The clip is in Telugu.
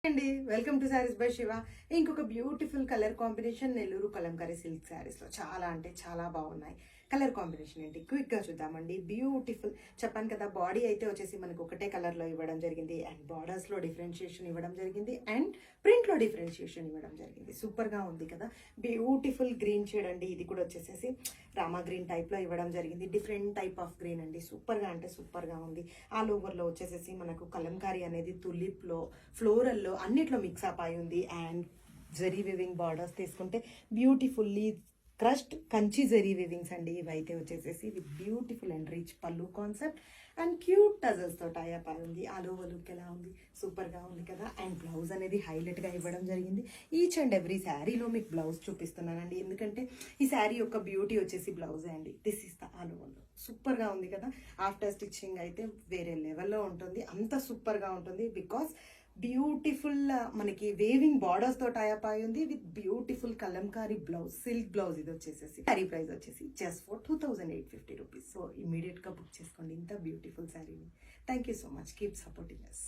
అండి welcome to sarees by Shiva. ఇంకొక beautiful colour combination Nellore Kalamkari silk sarees లో చాలా అంటే చాలా బాగున్నాయి. కలర్ కాంబినేషన్ ఏంటి క్విక్ గా చూద్దామండి. బ్యూటిఫుల్ చెప్పాను కదా, బాడీ అయితే వచ్చేసి మనకు ఒకటే కలర్ లో ఇవ్వడం జరిగింది అండ్ బార్డర్స్ లో డిఫరెన్షియేషన్ ఇవ్వడం జరిగింది అండ్ ప్రింట్ లో డిఫరెన్షియేషన్ ఇవ్వడం జరిగింది. సూపర్ గా ఉంది కదా, బ్యూటిఫుల్ గ్రీన్ షేడ్ అండి. ఇది కూడా వచ్చేసేసి రామా గ్రీన్ టైప్ లో ఇవ్వడం జరిగింది. డిఫరెంట్ టైప్ ఆఫ్ గ్రీన్ అండి. సూపర్ గా అంటే సూపర్ గా ఉంది. ఆల్ ఓవర్ లో వచ్చేసేసి మనకు కలంకారీ అనేది తులిప్ లో ఫ్లోరల్ లో అన్నిట్లో మిక్స్ అప్ అయి ఉంది. అండ్ జరీ వివింగ్ బార్డర్స్ తీసుకుంటే beautifully crushed Kanchi zari weavings అండి. ఇవైతే వచ్చేసేసి విత్ బ్యూటిఫుల్ అండ్ రిచ్ పళ్ళు కాన్సెప్ట్ అండ్ క్యూట్ టజల్స్ తో టైప్ అయి ఉంది. ఆల్ ఓవర్ లుక్ ఎలా ఉంది, సూపర్ గా ఉంది కదా. అండ్ బ్లౌజ్ అనేది హైలైట్ గా ఇవ్వడం జరిగింది. ఈచ్ అండ్ ఎవ్రీ శారీలో మీకు బ్లౌజ్ చూపిస్తున్నానండి, ఎందుకంటే ఈ శారీ యొక్క బ్యూటీ వచ్చేసి బ్లౌజే అండి. This is the all over look. Super గా ఉంది కదా. ఆఫ్టర్ స్టిచ్చింగ్ అయితే వేరే లెవెల్లో ఉంటుంది, అంత సూపర్ గా ఉంటుంది. బికాస్ బ్యూటిఫుల్ మనకి వేవింగ్ బార్డర్స్ తో టైప్ అయి ఉంది with beautiful Kalamkari blouse, silk blouse. ఇది వచ్చేసేసి శారీ ప్రైస్ వచ్చేసి just for 2850 rupees. So immediate గా బుక్ చేసుకోండి ఇంత బ్యూటిఫుల్ శారీని. Thank you so much, keep supporting us.